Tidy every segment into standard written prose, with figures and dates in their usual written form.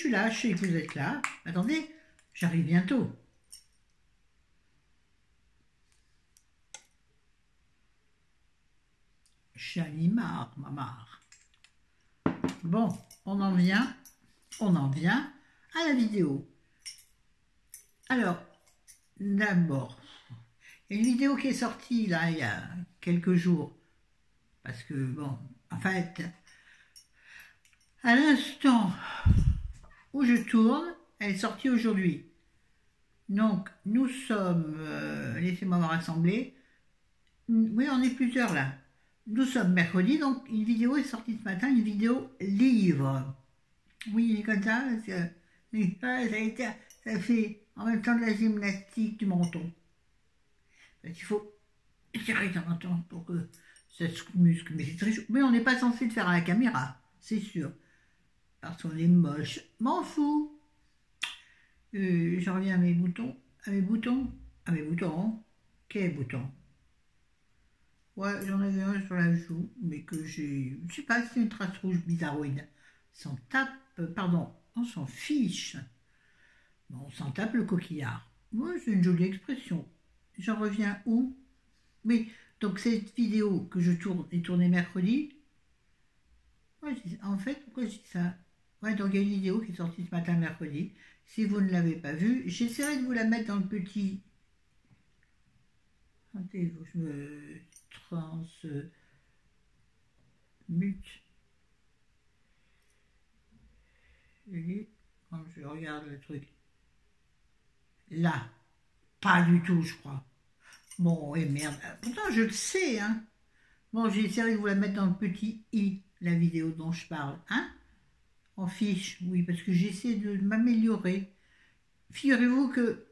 suis là, je sais que vous êtes là. Attendez, j'arrive bientôt. J'en ai marre, ma marre. Bon, on en vient à la vidéo. Alors, d'abord, il y a une vidéo qui est sortie là il y a quelques jours. Parce que, bon, en fait, à l'instant où je tourne, elle est sortie aujourd'hui. Donc, nous sommes, laissez-moi me rassembler. Oui, on est plusieurs là. Nous sommes mercredi, donc une vidéo est sortie ce matin, une vidéo livre. Oui, comme ça, ça fait en même temps de la gymnastique du menton. Il faut étirer ton menton pour que ça se muscle. Mais c'est très chaud. Mais on n'est pas censé le faire à la caméra, c'est sûr. Parce qu'on est moche. M'en fous. J'en reviens à mes boutons. À mes boutons. À mes boutons. Quels boutons? Ouais, j'en avais un sur la joue, mais que j'ai... Je sais pas, c'est une trace rouge bizarroïde. S'en tape... pardon, on s'en fiche. Bon, on s'en tape le coquillard. Moi, c'est une jolie expression. J'en reviens où? Mais, donc cette vidéo que je tourne est tournée mercredi. Ouais, en fait, pourquoi je dis ça? Ouais, donc il y a une vidéo qui est sortie ce matin mercredi. Si vous ne l'avez pas vue, j'essaierai de vous la mettre dans le petit... Attendez, je me transmute. Quand je regarde le truc. Là. Pas du tout, je crois. Bon, et merde. Pourtant, je le sais, hein. Bon, j'essaierai de vous la mettre dans le petit i, la vidéo dont je parle, hein. En fiche, oui, parce que j'essaie de m'améliorer. Figurez-vous que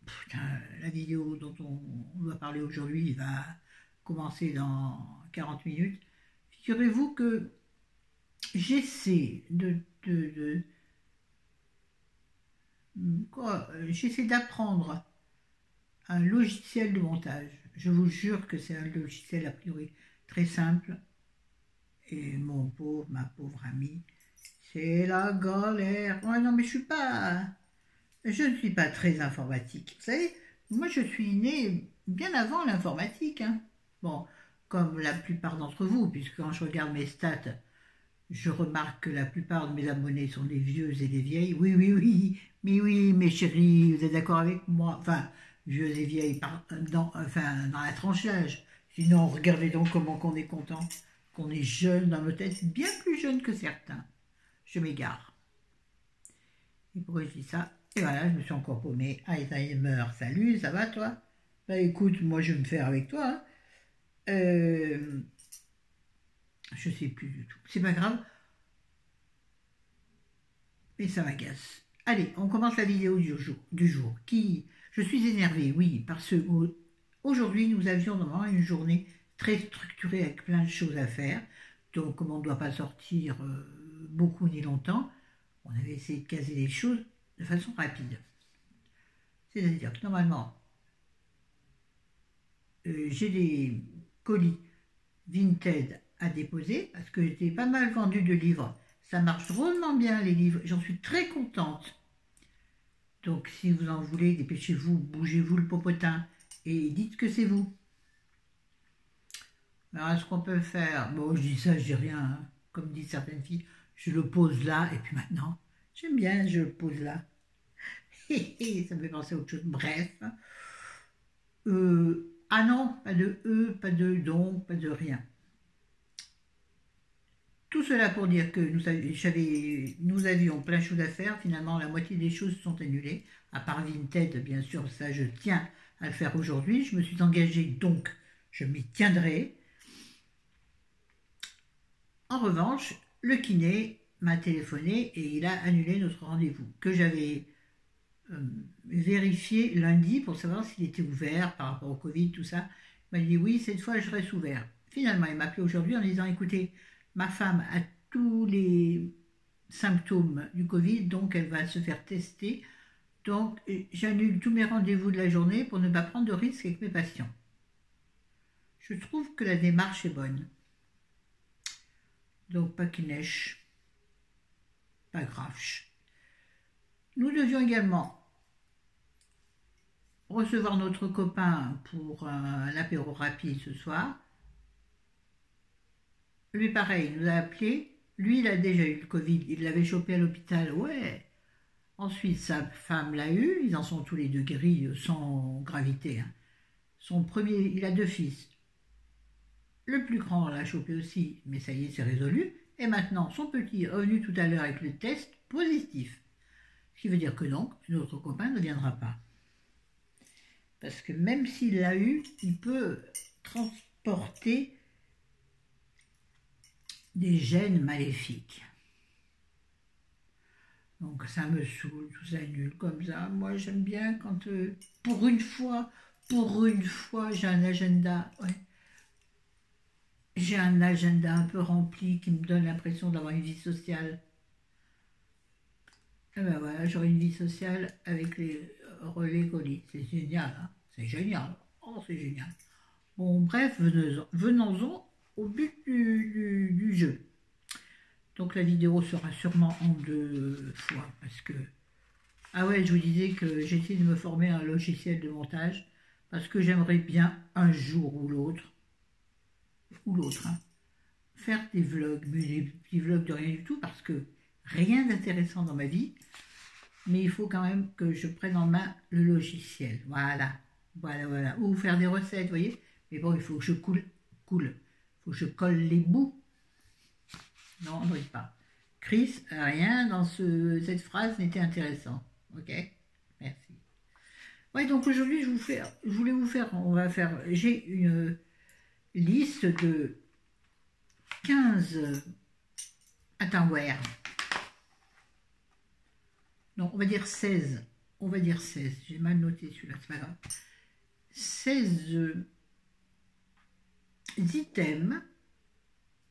putain, la vidéo dont on doit parler aujourd'hui va commencer dans 40 minutes. Figurez-vous que j'essaie j'essaie d'apprendre un logiciel de montage. Je vous jure que c'est un logiciel a priori très simple. Et ma pauvre amie, c'est la galère. Ouais, non, mais je ne suis pas très informatique. Vous savez, moi je suis née bien avant l'informatique, hein. Bon, comme la plupart d'entre vous, puisque quand je regarde mes stats, je remarque que la plupart de mes abonnés sont des vieux et des vieilles. Oui, oui, oui, mais oui, mes chéris, vous êtes d'accord avec moi? Enfin, vieux et vieilles, dans la tranche d'âge. Sinon, regardez donc comment qu'on est content, qu'on est jeune dans nos têtes, bien plus jeune que certains. Je m'égare. Et pourquoi je dis ça? Et voilà, je me suis encore paumée. Alzheimer, salut, ça va toi? Bah écoute, moi je vais me faire avec toi, hein. Je sais plus du tout. C'est pas grave. Mais ça m'agace. Allez, on commence la vidéo du jour. Je suis énervée, oui, parce que aujourd'hui nous avions normalement une journée très structurée avec plein de choses à faire. Donc comme on ne doit pas sortir beaucoup ni longtemps, on avait essayé de caser les choses de façon rapide. C'est-à-dire que normalement, j'ai des colis Vinted à déposer parce que j'ai pas mal vendu de livres. Ça marche drôlement bien les livres, j'en suis très contente. Donc si vous en voulez, dépêchez-vous, bougez-vous le popotin et dites que c'est vous. Alors est-ce qu'on peut faire? Bon, je dis ça, je dis rien, hein. Comme disent certaines filles, je le pose là et puis maintenant, j'aime bien, je le pose là. Ça me fait penser à autre chose. Bref. Ah non, pas de pas de donc, pas de rien. Tout cela pour dire que nous avions plein de choses à faire. Finalement, la moitié des choses sont annulées. À part Vinted, bien sûr, ça je tiens à le faire aujourd'hui. Je me suis engagée, donc je m'y tiendrai. En revanche, le kiné m'a téléphoné et il a annulé notre rendez-vous que j'avais vérifié lundi pour savoir s'il était ouvert par rapport au Covid, tout ça. Il m'a dit oui, cette fois je reste ouvert. Finalement, il m'a appelé aujourd'hui en disant écoutez, ma femme a tous les symptômes du Covid, donc elle va se faire tester. Donc j'annule tous mes rendez-vous de la journée pour ne pas prendre de risques avec mes patients. Je trouve que la démarche est bonne. Donc pas qu'il neige, pas grave. Nous devions également recevoir notre copain pour un apéro rapide ce soir. Lui, pareil, il nous a appelé. Lui, il a déjà eu le Covid. Il l'avait chopé à l'hôpital. Ouais. Ensuite, sa femme l'a eu. Ils en sont tous les deux guéris sans gravité. Hein. Son premier, il a 2 fils. Le plus grand l'a chopé aussi, mais ça y est, c'est résolu. Et maintenant, son petit est revenu tout à l'heure avec le test positif. Ce qui veut dire que donc, notre copain ne viendra pas. Parce que même s'il l'a eu, il peut transporter des gènes maléfiques. Donc ça me saoule, tout ça est nul comme ça. Moi j'aime bien quand pour une fois, j'ai un agenda. Ouais. J'ai un agenda un peu rempli qui me donne l'impression d'avoir une vie sociale. Et ben voilà, j'aurai une vie sociale avec les relais colis. C'est génial, hein, c'est génial. Oh, c'est génial. Bon, bref, venons-en au but du jeu. Donc la vidéo sera sûrement en 2 fois parce que... Ah ouais, je vous disais que j'essaie de me former à un logiciel de montage parce que j'aimerais bien un jour ou l'autre, hein, faire des vlogs, mais des petits vlogs de rien du tout parce que rien d'intéressant dans ma vie, mais il faut quand même que je prenne en main le logiciel. Voilà. Ou faire des recettes, vous voyez. Mais bon, il faut que je il faut que je colle les bouts. Non, on ne rit pas. Chris, rien dans cette phrase n'était intéressant. Ok? Merci. Ouais, donc aujourd'hui, j'ai une liste de 15 Attenware. Non, on va dire 16. J'ai mal noté celui-là, c'est pas grave. 16 items.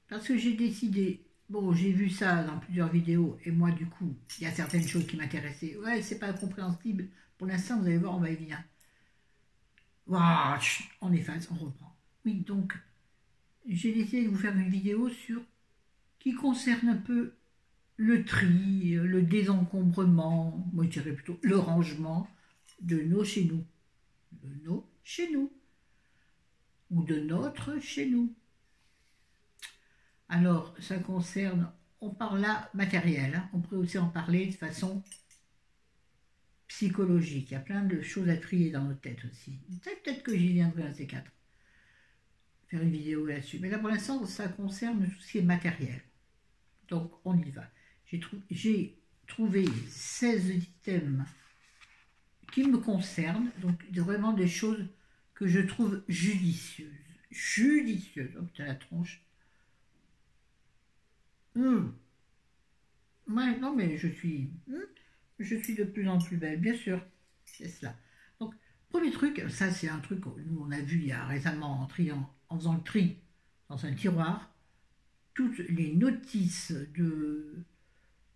Parce que j'ai décidé, bon, j'ai vu ça dans plusieurs vidéos, et moi, du coup, il y a certaines choses qui m'intéressaient. Ouais, c'est pas compréhensible. Pour l'instant, vous allez voir, on va y venir. Waouh, on efface, on reprend. Oui, donc, j'ai décidé de vous faire une vidéo qui concerne un peu le tri, le désencombrement, moi je dirais plutôt le rangement de nos chez nous. De nos chez nous. Ou de notre chez nous. Alors, ça concerne, on parle là matériel, hein. On pourrait aussi en parler de façon psychologique. Il y a plein de choses à trier dans nos têtes aussi. Peut-être que j'y viendrai un de ces 4. Faire une vidéo là-dessus. Mais là, pour l'instant, ça concerne tout ce qui est matériel. Donc, on y va. J'ai trouvé 16 items qui me concernent. Donc, vraiment des choses que je trouve judicieuses. Oh putain, la tronche. Ouais, non, mais je suis de plus en plus belle, bien sûr. C'est cela. Donc, premier truc, ça c'est un truc que nous on a vu il y a récemment en faisant le tri dans un tiroir, toutes les notices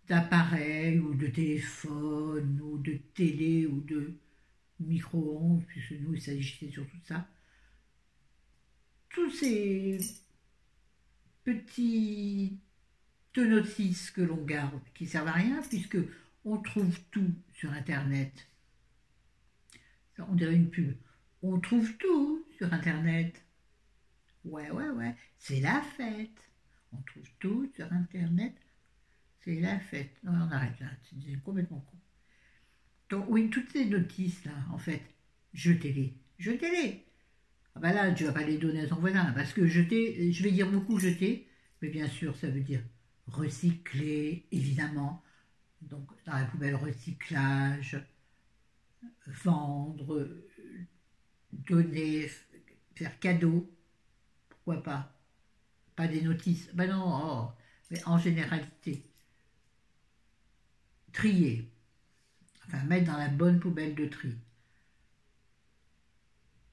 d'appareils ou de téléphone ou de télé ou de micro-ondes, puisque nous il s'agissait surtout de ça. Tous ces petits notices que l'on garde, qui servent à rien, puisque on trouve tout sur Internet. On dirait une pub. On trouve tout sur Internet. Ouais, c'est la fête. On trouve tout sur Internet. C'est la fête. Non, on arrête là, c'est complètement con. Donc oui, toutes ces notices là, en fait, jetez-les. Ah ben là, tu vas pas les donner à ton voisin, parce que jeter, je vais dire beaucoup jeter, mais bien sûr, ça veut dire recycler, évidemment. Donc, dans la poubelle recyclage, vendre, donner, faire cadeau, pourquoi pas. Pas des notices, ben non, oh, mais en généralité. Trier, enfin mettre dans la bonne poubelle de tri.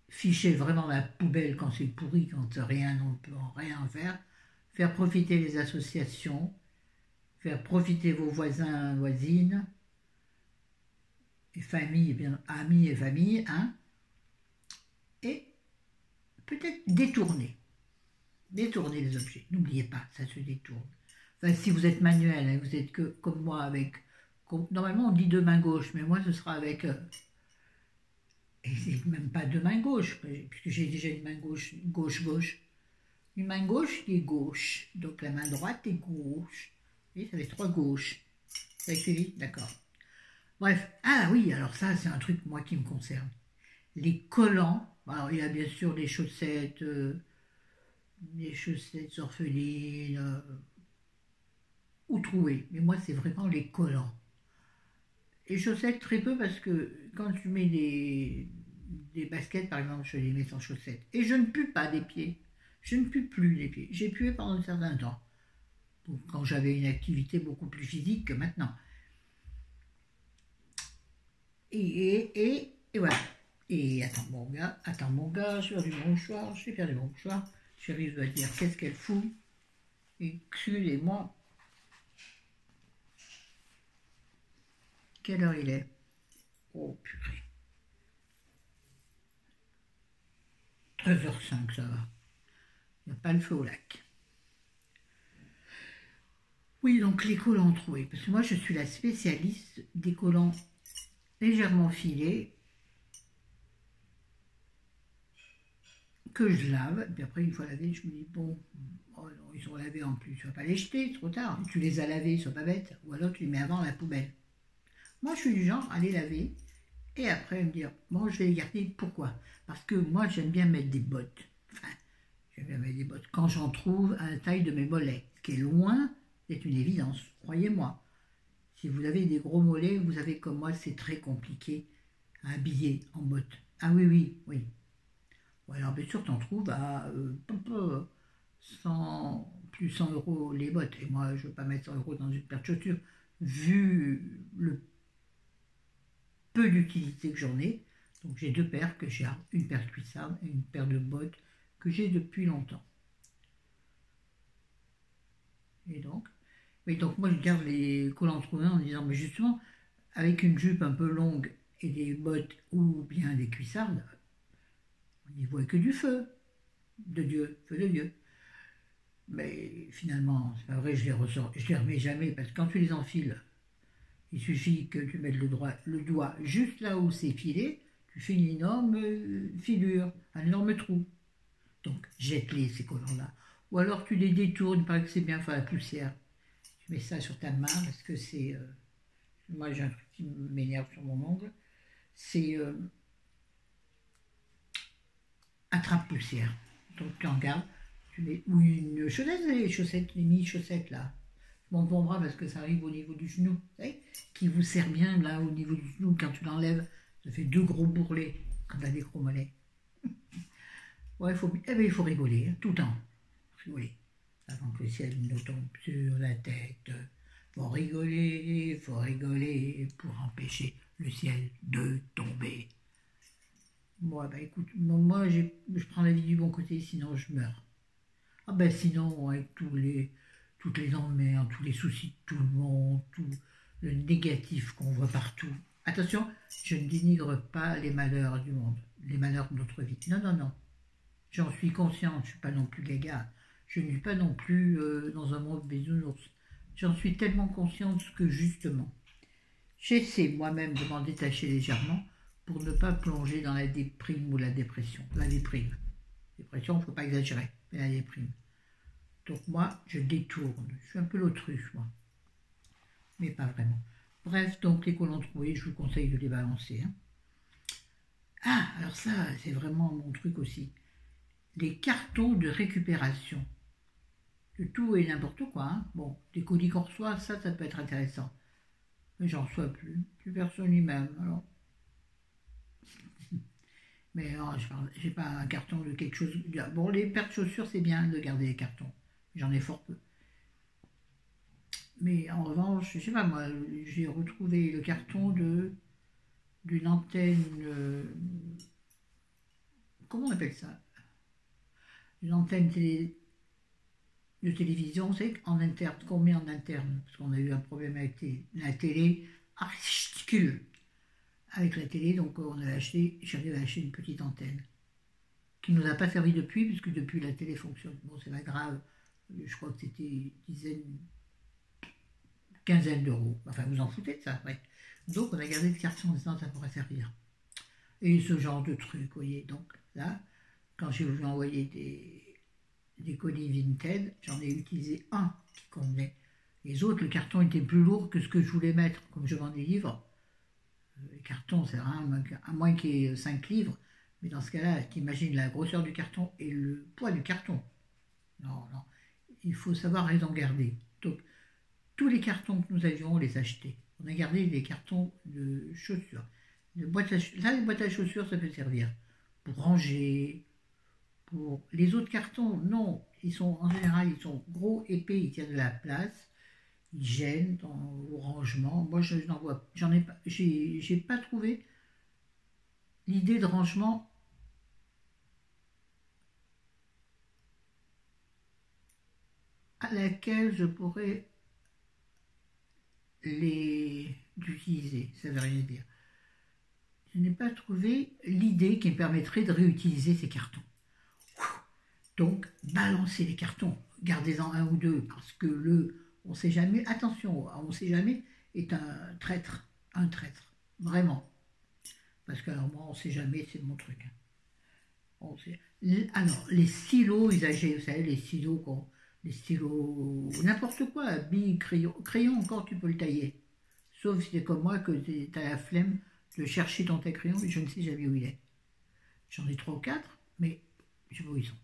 Ficher vraiment la poubelle quand c'est pourri, quand rien, on ne peut en rien faire. Faire profiter les associations, faire profiter vos voisins, voisines, et famille, bien, amis et famille, hein, et peut-être détourner les objets. N'oubliez pas, ça se détourne. Enfin, si vous êtes manuel, hein, vous êtes que comme moi avec Normalement, on dit de main gauche, mais moi, ce sera avec... et c'est même pas de main gauche, puisque j'ai déjà une main gauche, gauche. Une main gauche qui est gauche. Donc la main droite est gauche. Et ça fait trois gauches. Ça a été vite, d'accord. Bref, ah oui, alors ça, c'est un truc, moi, qui me concerne. Les collants. Alors, il y a bien sûr les chaussettes orphelines, ou trouées. Mais moi, c'est vraiment les collants. Les chaussettes, très peu, parce que quand tu mets des baskets, par exemple, je les mets sans chaussettes. Et je ne pue pas des pieds. Je ne pue plus les pieds. J'ai pué pendant un certain temps. Donc, quand j'avais une activité beaucoup plus physique que maintenant. Et voilà. Et attends mon gars, je vais faire du mouchoir, je vais faire du mouchoir. Chérie, je dois dire, qu'est-ce qu'elle fout? Excusez-moi. Quelle heure il est? Oh purée. 13h05, ça va. Il n'y a pas le feu au lac. Oui, donc les collants troués. Parce que moi, je suis la spécialiste des collants légèrement filés que je lave. Et puis après, une fois lavés, je me dis, bon, oh non, ils sont lavés en plus. Tu ne vas pas les jeter, trop tard. Tu les as lavés, ils ne sont pas bêtes. Ou alors tu les mets avant la poubelle. Moi, je suis du genre à les laver et après me dire, bon, je vais les garder. Pourquoi? Parce que moi, j'aime bien mettre des bottes. Enfin, j'aime bien mettre des bottes. Quand j'en trouve à la taille de mes mollets, ce qui est loin, c'est une évidence, croyez-moi. Si vous avez des gros mollets, vous avez comme moi, c'est très compliqué à habiller en bottes. Ah oui, oui, oui. Ou alors, bien sûr, t'en trouves à 100, plus 100 euros les bottes. Et moi, je ne veux pas mettre 100 euros dans une paire de chaussures. Vu le peu d'utilité que j'en ai, donc j'ai deux paires que j'ai, une paire de cuissardes et une paire de bottes que j'ai depuis longtemps. Et donc, oui, donc moi je garde les collants troués en disant, mais justement, avec une jupe un peu longue et des bottes ou bien des cuissardes, on n'y voit que du feu de Dieu, feu de Dieu. Mais finalement, c'est pas vrai, je les ressors, je les remets jamais parce que quand tu les enfiles, il suffit que tu mettes le doigt juste là où c'est filé, tu fais une énorme filure, un énorme trou. Donc jette-les ces collants-là. Ou alors tu les détournes, il paraît que c'est bien faire la poussière. Tu mets ça sur ta main parce que c'est... moi j'ai un truc qui m'énerve sur mon ongle. C'est attrape-poussière. Donc tu en gardes. Tu mets, ou une chaussette, les chaussettes, les mini-chaussettes là. Mon bras parce que ça arrive au niveau du genou, vous savez, qui vous sert bien là au niveau du genou quand tu l'enlèves. Ça fait deux gros bourrelets quand tu as des gros mollets. Ouais, il faut rigoler, hein, tout le temps. Rigoler. Avant que le ciel nous tombe sur la tête. Faut rigoler pour empêcher le ciel de tomber. Moi, bah écoute, moi je prends la vie du bon côté, sinon je meurs. Ah ben sinon, avec toutes les emmerdes, tous les soucis de tout le monde, tout le négatif qu'on voit partout. Attention, je ne dénigre pas les malheurs du monde, les malheurs de notre vie. Non, non, non. J'en suis conscient, je ne suis pas non plus gaga. Je ne suis pas non plus dans un monde bisounours. J'en suis tellement consciente que justement, j'essaie moi-même de m'en détacher légèrement pour ne pas plonger dans la déprime ou la dépression. La déprime. Dépression, il ne faut pas exagérer, mais la déprime. Donc moi, je détourne. Je suis un peu l'autruche, moi. Mais pas vraiment. Bref, donc les collants troués, je vous conseille de les balancer. Hein. Ah, alors ça, c'est vraiment mon truc aussi. Les cartons de récupération. De tout et n'importe quoi. Hein. Bon, des colis qu'on reçoit, ça peut être intéressant. Mais j'en reçois plus. Plus personne lui-même. Alors. Mais non, j'ai pas un carton de quelque chose. Bon, les paires de chaussures, c'est bien de garder les cartons. J'en ai fort peu. Mais en revanche, je sais pas moi, j'ai retrouvé le carton d'une antenne. Comment on appelle ça? Une antenne de télévision, c'est en interne, qu'on met en interne, parce qu'on a eu un problème avec la télé articule. Avec la télé, donc j'avais acheté une petite antenne qui ne nous a pas servi depuis, puisque depuis la télé fonctionne. Bon, c'est pas grave, je crois que c'était dizaine, quinzaine d'euros. Enfin, vous en foutez de ça, ouais. Donc, on a gardé le carton en disant ça pourrait servir. Et ce genre de truc, vous voyez. Donc, là, quand j'ai voulu envoyer des colis Vinted, j'en ai utilisé un qui convenait. Les autres, le carton était plus lourd que ce que je voulais mettre. Comme je vends des livres, les cartons, c'est rien, à moins qu'il y ait 5 livres. Mais dans ce cas-là, t'imagines la grosseur du carton et le poids du carton. Non, non. Il faut savoir les en garder. Donc, tous les cartons que nous avions, on les a achetés. On a gardé les cartons de chaussures. Là, les boîtes à chaussures, ça peut servir pour ranger. Pour les autres cartons, non. Ils sont, en général, ils sont gros, épais, ils tiennent de la place. Ils gênent au rangement. Moi, j'en ai pas, j'ai pas trouvé l'idée de rangement à laquelle je pourrais les utiliser. Ça veut rien dire. Je n'ai pas trouvé l'idée qui me permettrait de réutiliser ces cartons. Donc, balancez les cartons. Gardez-en un ou deux, parce que on ne sait jamais, attention, on ne sait jamais, est un traître. Un traître. Vraiment. Parce que alors, moi, on ne sait jamais, c'est mon truc. Alors, les stylos usagés, vous savez, les stylos, n'importe quoi, billes, crayon encore, tu peux le tailler. Sauf si c'est comme moi que tu as la flemme de chercher dans tes crayons, mais je ne sais jamais où il est. J'en ai 3 ou 4, mais je sais pas où ils sont.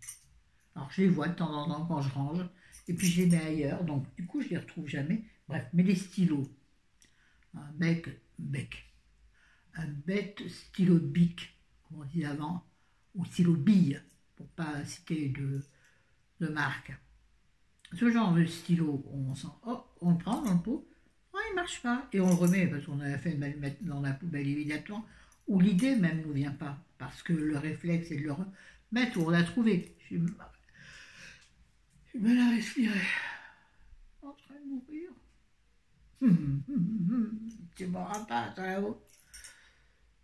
Alors, je les vois de temps en temps quand je range, et puis je les mets ailleurs, donc du coup, je les retrouve jamais. Bref, mais les stylos, un un bête stylo de bic, comme on dit avant, ou stylo bille, pour pas citer de marque. Ce genre de stylo, on le prend dans le pot, oh, il ne marche pas, et on le remet, parce qu'on a fait de le mettre dans la poubelle immédiatement, ou l'idée même ne nous vient pas, parce que le réflexe est de le remettre où on l'a trouvé. J'ai mal à respirer. En train de mourir. Tu m'auras pas, ça là-haut.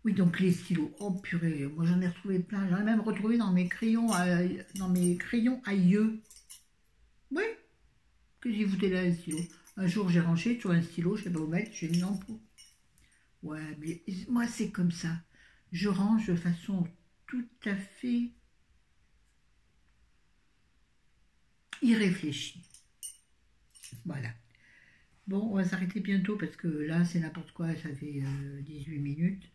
Oui, donc les stylos, oh purée, moi j'en ai retrouvé plein, j'en ai même retrouvé dans mes crayons à yeux. Oui, que j'y foutais là, les stylos. Un jour j'ai rangé sur un stylo, je ne sais pas où mettre, j'ai mis en pot. Ouais, mais moi c'est comme ça. Je range de façon tout à fait irréfléchie. Voilà. Bon, on va s'arrêter bientôt parce que là c'est n'importe quoi, ça fait 18 minutes.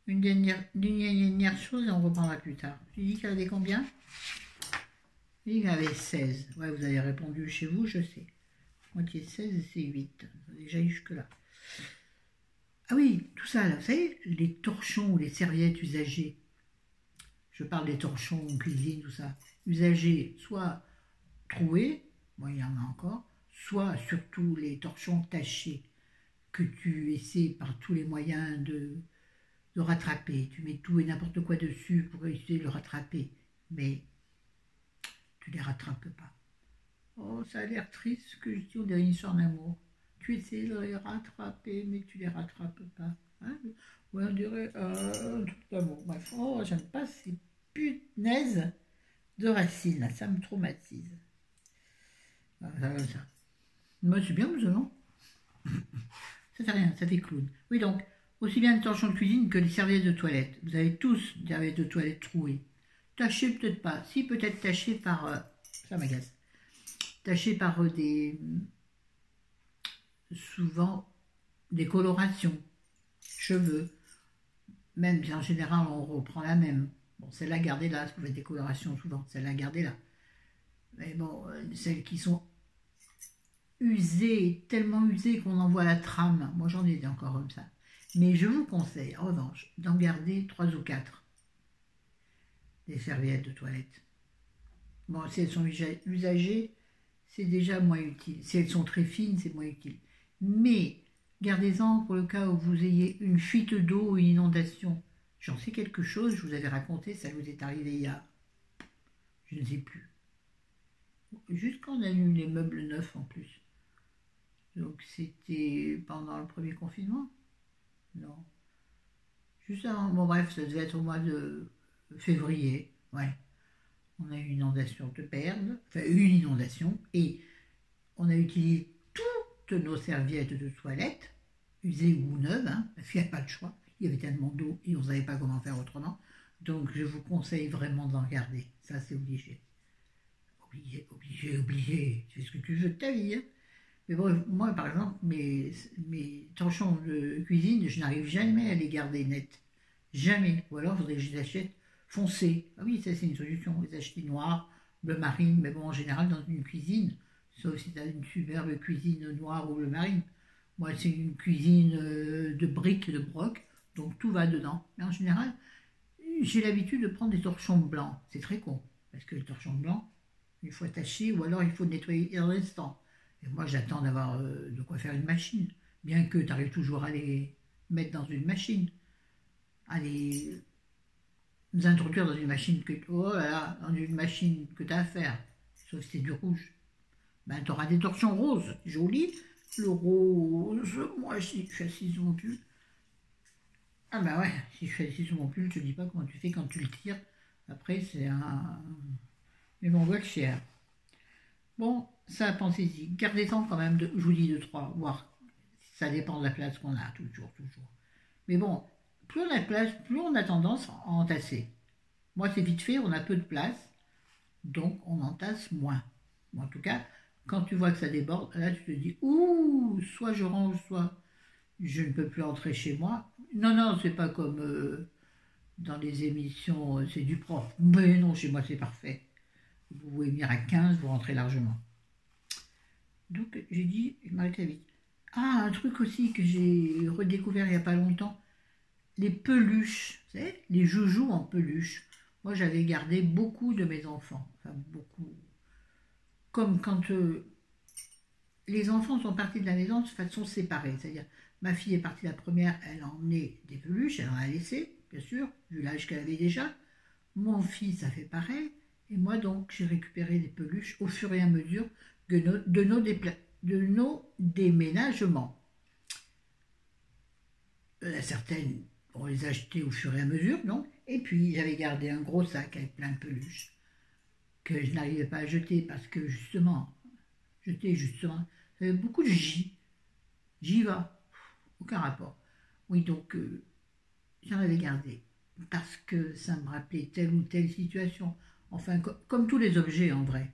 Une dernière chose et on reprendra plus tard. Tu dis qu'il y en avait combien? Il y en avait 16. Ouais, vous avez répondu chez vous, je sais. Moitié 16, c'est 8. Déjà jusque-là. Ah oui, tout ça, là, vous savez, les torchons ou les serviettes usagées. Je parle des torchons en cuisine, tout ça. Usagés, soit troués, bon, il y en a encore, soit surtout les torchons tachés que tu essaies par tous les moyens de rattraper. Tu mets tout et n'importe quoi dessus pour essayer de le rattraper. Mais tu ne les rattrapes pas. Oh, ça a l'air triste ce que je dis, on dirait une histoire d'amour. Tu essaies de les rattraper, mais tu ne les rattrapes pas. Hein, ouais, on dirait un truc d'amour. Bref, oh, j'aime pas ces punaises de racines, là, ça me traumatise. Voilà, ça. Moi, c'est bien, vous non? Ça fait rien, ça fait clown. Oui, donc, aussi bien les torchons de cuisine que les serviettes de toilette. Vous avez tous des serviettes de toilette trouées. Tachées, peut-être pas. Si, peut-être tachées par... ça m'agace. Tachées par souvent des colorations. Cheveux. Même si en général, on reprend la même. Bon, celle-là, gardez-la. Vous faites des colorations souvent. Celle-là, gardez-la. Mais bon, celles qui sont usées, tellement usées qu'on en voit la trame. Moi, j'en ai encore comme ça. Mais je vous conseille, en revanche, d'en garder 3 ou 4 des serviettes de toilette. Bon, si elles sont usagées, c'est déjà moins utile. Si elles sont très fines, c'est moins utile. Mais gardez-en pour le cas où vous ayez une fuite d'eau ou une inondation. J'en sais quelque chose, je vous avais raconté, ça vous est arrivé il y a... je ne sais plus. Juste quand on a eu les meubles neufs en plus. Donc c'était pendant le premier confinement. Non. Juste avant, bon bref, ça devait être au mois de février, ouais. On a eu une inondation de Perles, enfin une inondation, et on a utilisé nos serviettes de toilette, usées ou neuves, hein, parce qu'il n'y a pas de choix. Il y avait tellement d'eau et on ne savait pas comment faire autrement. Donc je vous conseille vraiment d'en garder. Ça, c'est obligé. Obligé, obligé, obligé. Tu fais ce que tu veux de ta vie. Hein. Mais bon, moi, par exemple, mes torchons de cuisine, je n'arrive jamais à les garder nets. Jamais. Ou alors, il faudrait que je les achète foncés. Ah oui, ça, c'est une solution. Les acheter noirs, bleu marine. Mais bon, en général, dans une cuisine, sauf si tu as une superbe cuisine noire ou bleu marine. Moi, c'est une cuisine de briques, de broc. Donc, tout va dedans. Mais en général, j'ai l'habitude de prendre des torchons blancs. C'est très con. Parce que le torchon blanc, il faut attacher ou alors il faut nettoyer le restant. Et moi, j'attends d'avoir de quoi faire une machine. Bien que tu arrives toujours à les mettre dans une machine. À les introduire dans une machine que, oh là là, dans une machine que tu as à faire. Sauf si c'est du rouge. Ben, tu auras des torchons roses. Joli. Le rose, moi, si je suis assise sur mon pull. Ah ben ouais, si je suis assise sur mon pull, je te dis pas comment tu fais quand tu le tires. Après, c'est un... Mais bon, on voit le cher. Bon, ça, pensez-y. Gardez-en quand même, je vous dis, de 3, voire ça dépend de la place qu'on a, toujours, toujours. Mais bon, plus on a de place, plus on a tendance à entasser. Moi, c'est vite fait, on a peu de place, donc on entasse moins. En tout cas, quand tu vois que ça déborde, là, tu te dis, ouh, soit je range, soit je ne peux plus entrer chez moi. Non, non, c'est pas comme dans les émissions, c'est du prof. Mais non, chez moi, c'est parfait. Vous pouvez venir à 15, vous rentrez largement. Donc j'ai dit, je m'arrête vite. Ah, un truc aussi que j'ai redécouvert il n'y a pas longtemps, les peluches, vous savez, les joujoux en peluche. Moi j'avais gardé beaucoup de mes enfants, enfin beaucoup. Comme quand les enfants sont partis de la maison de façon séparée, c'est-à-dire ma fille est partie la première, elle a emmené des peluches, elle en a laissé, bien sûr, vu l'âge qu'elle avait déjà. Mon fils a fait pareil, et moi donc j'ai récupéré des peluches au fur et à mesure de nos déménagements. Certaines, on les a achetées au fur et à mesure, non. Et puis j'avais gardé un gros sac avec plein de peluches que je n'arrivais pas à jeter parce que j'avais beaucoup de Jiva, aucun rapport. Oui, donc j'en avais gardé parce que ça me rappelait telle ou telle situation. Enfin, comme tous les objets en vrai.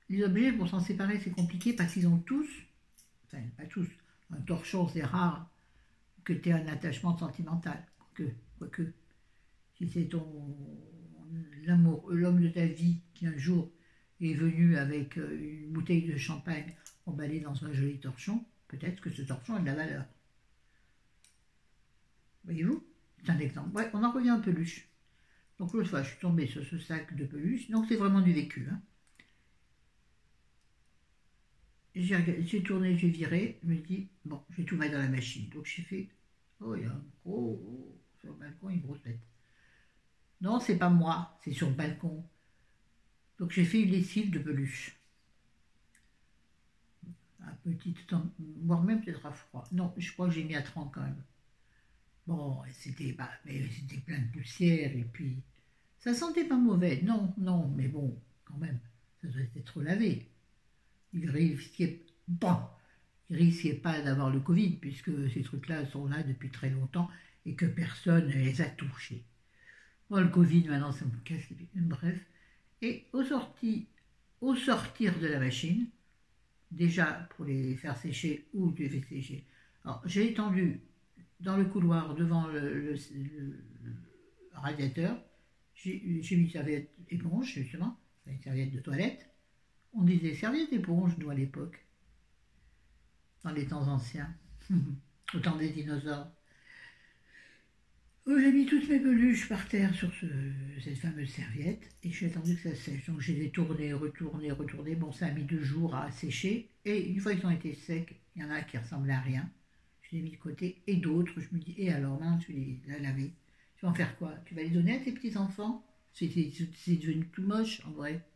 Les objets, pour s'en séparer, c'est compliqué parce qu'ils ont tous, enfin pas tous, un torchon, c'est rare que tu aies un attachement sentimental. Quoique, si c'est l'homme de ta vie qui un jour est venu avec une bouteille de champagne emballée dans un joli torchon, peut-être que ce torchon a de la valeur. Voyez-vous? C'est un exemple. Ouais, on en revient en peluche. Donc l'autre fois, je suis tombée sur ce sac de peluche. Donc c'est vraiment du vécu. Hein. J'ai tourné, j'ai viré. Je me dis, bon, je vais tout mettre dans la machine. Donc j'ai fait, oh, il y a un gros, sur le balcon, une grosse bête. Non, c'est pas moi, c'est sur le balcon. Donc j'ai fait une lessive de peluche. Un petit temps, voire même peut-être à froid. Non, je crois que j'ai mis à 30 quand même. Bon, mais c'était plein de poussière et puis ça sentait pas mauvais. Non, non, mais bon, quand même, ça doit être lavé. Il risquait, bon, il risquait pas d'avoir le Covid puisque ces trucs-là sont là depuis très longtemps et que personne ne les a touchés. Bon, le Covid, maintenant, ça me casse les pieds. Bref. Et au sortir de la machine, déjà pour les faire sécher ou les faire sécher, alors j'ai étendu dans le couloir devant le radiateur, j'ai mis une serviette éponge, justement, une serviette de toilette. On disait serviette éponge, nous, à l'époque, dans les temps anciens, au temps des dinosaures. J'ai mis toutes mes peluches par terre sur cette fameuse serviette et j'ai attendu que ça sèche. Donc j'ai les tourné, retourné. Bon, ça a mis 2 jours à sécher. Et une fois qu'ils ont été secs, il y en a qui ressemblaient à rien. Je les ai mis de côté. Et d'autres, je me dis, et alors, maintenant tu les as lavés. Tu vas en faire quoi? Tu vas les donner à tes petits-enfants? C'est devenu tout moche, en vrai.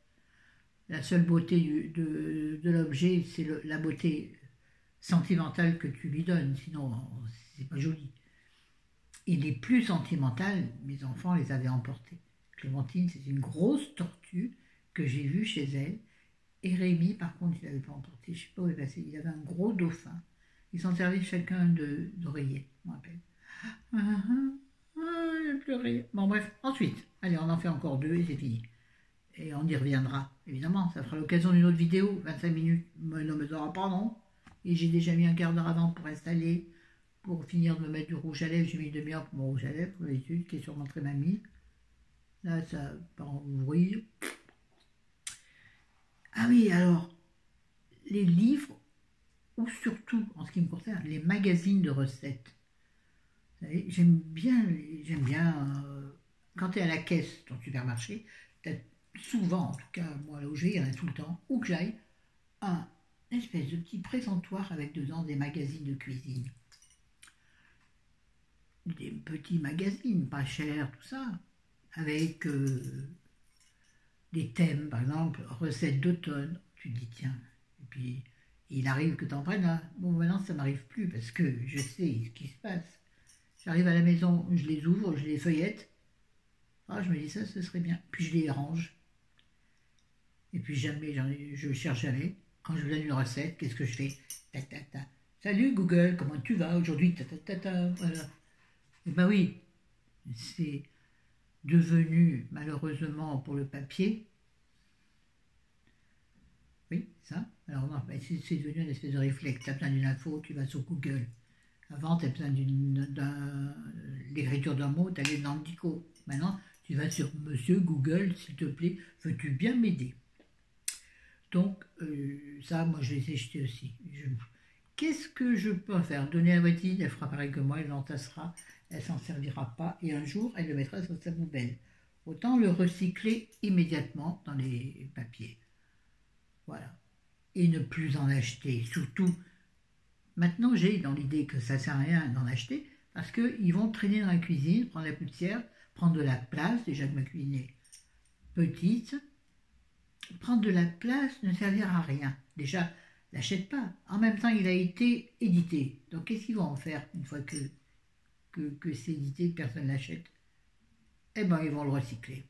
La seule beauté de l'objet, c'est la beauté sentimentale que tu lui donnes. Sinon, c'est pas joli. Et les plus sentimentales, mes enfants les avaient emportées. Clémentine, c'est une grosse tortue que j'ai vue chez elle. Et Rémi, par contre, il n'avait pas emporté, je ne sais pas où il est passé, il avait un gros dauphin. Ils s'en servaient chacun d'oreiller, je me rappelle. Ah, ah, ah, il a pleuré. Bon, bref, ensuite, allez, on en fait encore deux et c'est fini. Et on y reviendra, évidemment. Ça fera l'occasion d'une autre vidéo, 25 minutes. Mais non, mais ça aura pas, non. Et j'ai déjà mis un quart d'heure avant pour installer, pour finir de me mettre du rouge à lèvres. J'ai mis une demi-heure pour mon rouge à lèvres, pour l'étude, qui est sûrement très mamie. Là, ça part en vrille. Ah oui, alors, les livres, ou surtout, en ce qui me concerne, les magazines de recettes. Vous savez, j'aime bien quand tu es à la caisse dans le supermarché, tu as souvent, en tout cas, moi là où je vais, il y en a tout le temps, où que j'aille, un espèce de petit présentoir avec dedans des magazines de cuisine. Des petits magazines, pas chers, tout ça, avec des thèmes, par exemple, recettes d'automne. Tu te dis, tiens, et puis il arrive que tu en prennes un. Bon, maintenant, ça m'arrive plus parce que je sais ce qui se passe. J'arrive à la maison, je les ouvre, je les feuillette. Ah, je me dis ça, ce serait bien. Puis je les range. Et puis jamais, je cherche jamais. Quand je vous donne une recette, qu'est-ce que je fais? Ta, ta, ta. Salut Google, comment tu vas aujourd'hui? Ta, ta, ta, ta. Voilà. Et ben oui, c'est devenu, malheureusement pour le papier, oui, ça. Alors non, c'est devenu une espèce de réflexe. Tu as besoin d'une info, tu vas sur Google. Avant, tu as besoin l'écriture d'un mot, tu allais dans le dico. Maintenant, tu vas sur Monsieur Google, s'il te plaît, veux-tu bien m'aider? Donc, ça, moi, je les ai jetés aussi. Qu'est-ce que je peux faire? Donner à Watine, elle fera pareil que moi, elle l'entassera, elle s'en servira pas, et un jour, elle le mettra sur sa poubelle. Autant le recycler immédiatement dans les papiers. Voilà. Et ne plus en acheter. Surtout, maintenant, j'ai dans l'idée que ça ne sert à rien d'en acheter, parce qu'ils vont traîner dans la cuisine, prendre la poussière, prendre de la place, déjà que ma cuisine est petite. Prendre de la place ne servira à rien. Déjà, l'achète pas. En même temps, il a été édité. Donc, qu'est-ce qu'ils vont en faire une fois que c'est édité, que personne l'achète? Eh bien, ils vont le recycler.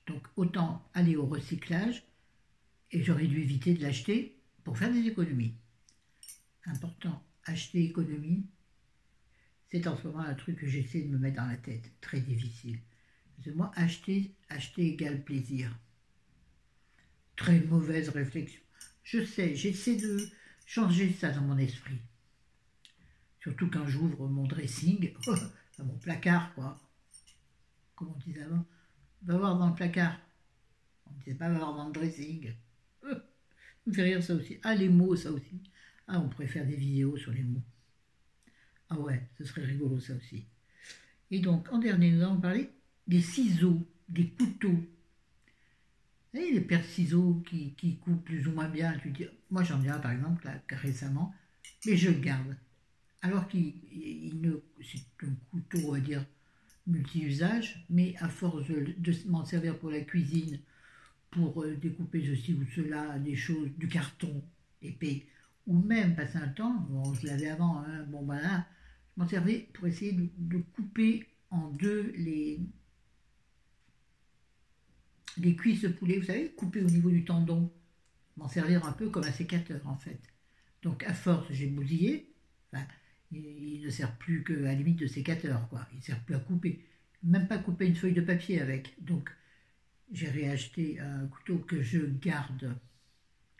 Donc, autant aller au recyclage, et j'aurais dû éviter de l'acheter pour faire des économies. Important, acheter économie, c'est en ce moment un truc que j'essaie de me mettre dans la tête. Très difficile. Parce que moi, acheter égale plaisir. Très mauvaise réflexion. Je sais, j'essaie de changer ça dans mon esprit. Surtout quand j'ouvre mon dressing, dans mon placard, quoi. Comme on disait avant, va voir dans le placard. On ne disait pas va voir dans le dressing. Ça me fait rire ça aussi. Ah, les mots, ça aussi. Ah, on pourrait faire des vidéos sur les mots. Ah ouais, ce serait rigolo ça aussi. Et donc, en dernier, nous allons parler des ciseaux, des couteaux. Vous savez, les paires de ciseaux qui coupent plus ou moins bien. Tu dis, moi j'en ai un par exemple, là, récemment, mais je le garde. Alors c'est un couteau, on va dire, multi-usage, mais à force de m'en servir pour la cuisine, pour découper ceci ou cela, des choses, du carton épais, ou même passer un temps, bon, je l'avais avant, hein, bon voilà, je m'en servais pour essayer de couper en deux les cuisses de poulet, vous savez, couper au niveau du tendon, m'en servir un peu comme un sécateur en fait. Donc à force, j'ai bousillé, enfin, il ne sert plus qu'à la limite de sécateur, quoi. Il ne sert plus à couper, même pas couper une feuille de papier avec. Donc j'ai réacheté un couteau que je garde,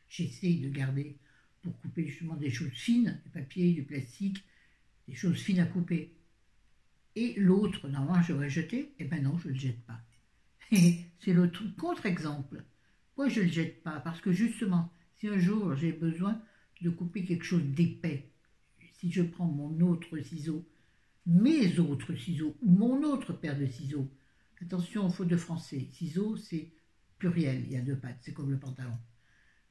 j'essaye de garder pour couper justement des choses fines, du papier, du plastique, des choses fines à couper. Et l'autre, normalement, j'aurais jeté, et ben non, je ne le jette pas. Et c'est le contre-exemple. Pourquoi je ne le jette pas? Parce que justement, si un jour j'ai besoin de couper quelque chose d'épais, si je prends mon autre ciseau, mes autres ciseaux, ou mon autre paire de ciseaux, attention aux fautes de français, ciseaux c'est pluriel, il y a deux pattes, c'est comme le pantalon.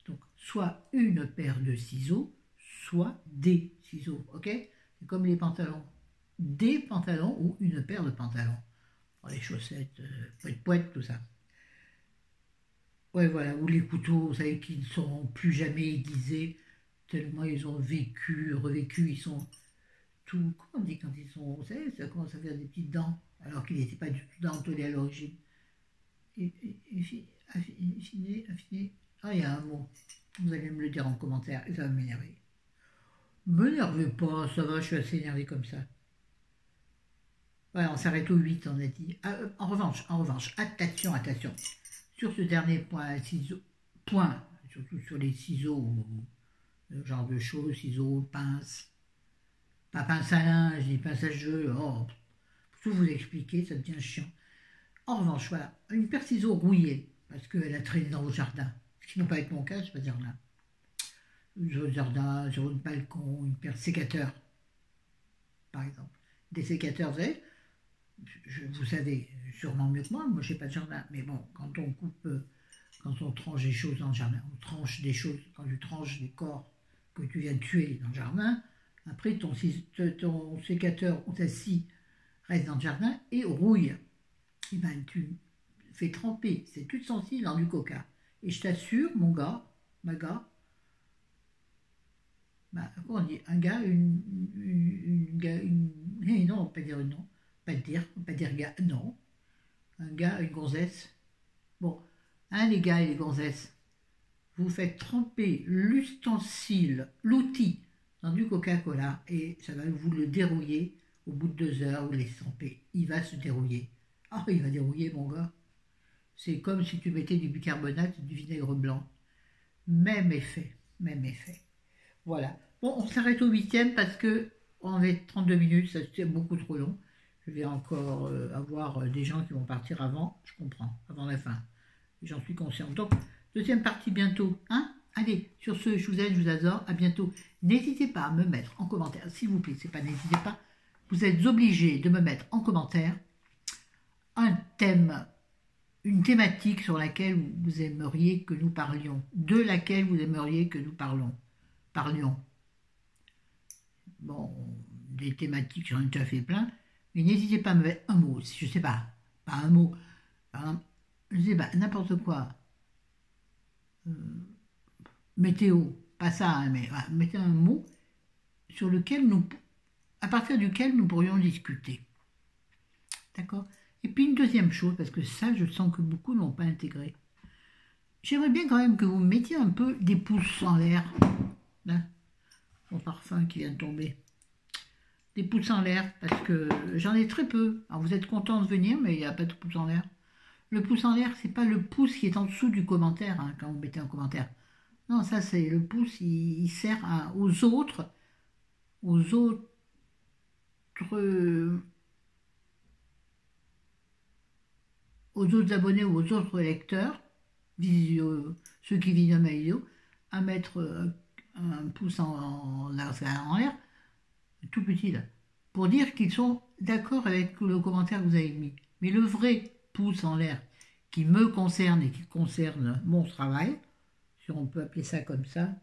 Donc, soit une paire de ciseaux, soit des ciseaux, ok? C'est comme les pantalons. Des pantalons ou une paire de pantalons. Les chaussettes, poète, tout ça. Ouais, voilà, ou les couteaux, vous savez, qui ne seront plus jamais aiguisés, tellement ils ont vécu, revécu, ils sont tout. Comment on dit quand ils sont. Vous savez, ça commence à faire des petites dents, alors qu'ils n'étaient pas du tout dentelés à l'origine. Affiné, affiné. Ah, il y a un mot. Vous allez me le dire en commentaire et ça va m'énerver. M'énervez pas, ça va, je suis assez énervé comme ça. Voilà, on s'arrête au 8, on a dit. Ah, en revanche, attention. Sur ce dernier point, surtout sur les ciseaux, ce genre de choses, ciseaux, pinces, pas pince à linge, ni pince à cheveux, oh, pour tout vous expliquer, ça devient chiant. En revanche, voilà, une paire de ciseaux rouillés, parce qu'elle a traîné dans vos jardins, ce qui n'a pas être mon cas, je ne vais pas dire là. Sur le jardin, sur le balcon, une paire de sécateurs, par exemple. Des sécateurs, vous savez, vous savez sûrement mieux que moi je n'ai pas de jardin, mais bon, quand on coupe, quand on tranche des choses dans le jardin, on tranche des choses, quand tu tranches des corps que tu viens de tuer dans le jardin, après ton sécateur ou ta scie reste dans le jardin et rouille. Et ben tu fais tremper cette huile sensible dans du coca. Et je t'assure, mon gars, ma gars, comment on dit, un gars, non, on va pas dire non, pas dire gars, non, un gars, une gonzesse. Bon, hein, les gars et les gonzesses, vous faites tremper l'ustensile, l'outil, dans du Coca-Cola et ça va vous le dérouiller au bout de 2 heures, vous laissez tremper. Il va se dérouiller. Ah, il va dérouiller, mon gars. C'est comme si tu mettais du bicarbonate et du vinaigre blanc. Même effet, même effet. Voilà. Bon, on s'arrête au 8e parce que on est 32 minutes, ça c'est beaucoup trop long. Je vais encore avoir des gens qui vont partir avant, je comprends, avant la fin. J'en suis consciente. Donc, deuxième partie bientôt. Hein? Allez, sur ce, je vous aime, je vous adore. À bientôt. N'hésitez pas à me mettre en commentaire, s'il vous plaît, c'est pas n'hésitez pas. Vous êtes obligés de me mettre en commentaire un thème, une thématique sur laquelle vous aimeriez que nous parlions, de laquelle vous aimeriez que nous parlions. Bon, des thématiques, j'en ai déjà fait plein, mais n'hésitez pas à me mettre un mot, je sais pas un mot, par exemple, je sais pas, n'importe quoi. Météo, pas ça, hein, mais voilà, mettez un mot sur lequel à partir duquel nous pourrions discuter. D'accord? Et puis une deuxième chose, parce que ça, je sens que beaucoup n'ont pas intégré. J'aimerais bien quand même que vous mettiez un peu des pouces en l'air. Hein, mon parfum qui vient de tomber. Des pouces en l'air, parce que j'en ai très peu. Alors vous êtes content de venir, mais il n'y a pas de pouce en l'air. Le pouce en l'air, c'est pas le pouce qui est en dessous du commentaire, hein, quand vous mettez un commentaire. Non, ça c'est le pouce, il sert aux autres abonnés ou aux autres lecteurs, ceux qui visionnent ma vidéo, à mettre un pouce en l'air, tout petit là, pour dire qu'ils sont d'accord avec le commentaire que vous avez mis. Mais le vrai pouce en l'air qui me concerne et qui concerne mon travail, si on peut appeler ça comme ça,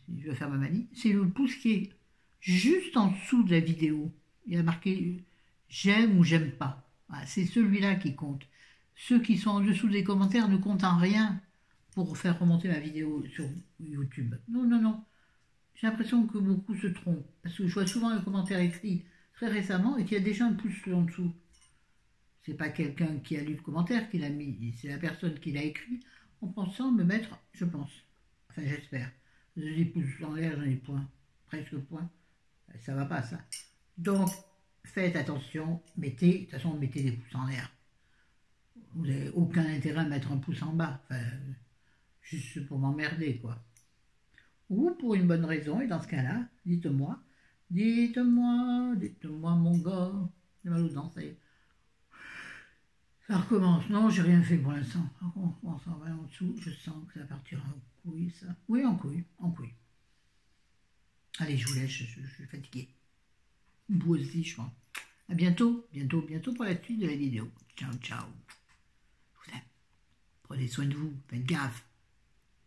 si je veux faire ma manie, c'est le pouce qui est juste en dessous de la vidéo. Il y a marqué j'aime ou j'aime pas. Voilà, c'est celui-là qui compte. Ceux qui sont en dessous des commentaires ne comptent en rien pour faire remonter ma vidéo sur YouTube. Non, non, non. J'ai l'impression que beaucoup se trompent. Parce que je vois souvent un commentaire écrit très récemment et qu'il y a déjà un pouce en dessous. C'est pas quelqu'un qui a lu le commentaire qui l'a mis, c'est la personne qui l'a écrit en pensant me mettre, je pense. Enfin, j'espère. Des pouces en l'air, j'en ai point. Presque point. Ça va pas, ça. Donc, faites attention. Mettez, de toute façon, mettez des pouces en l'air. Vous n'avez aucun intérêt à mettre un pouce en bas. Enfin, juste pour m'emmerder, quoi. Ou pour une bonne raison, et dans ce cas-là, dites-moi, mon gars. J'ai mal aux dents, ça y est. Ça recommence. Non, j'ai rien fait pour l'instant. On s'en va en dessous. Je sens que ça partira en couille, ça. Oui, en couille, en couille. Allez, je vous laisse, je suis fatiguée. Vous aussi, je pense. À bientôt, bientôt pour la suite de la vidéo. Ciao, ciao. Je vous aime. Prenez soin de vous, faites gaffe.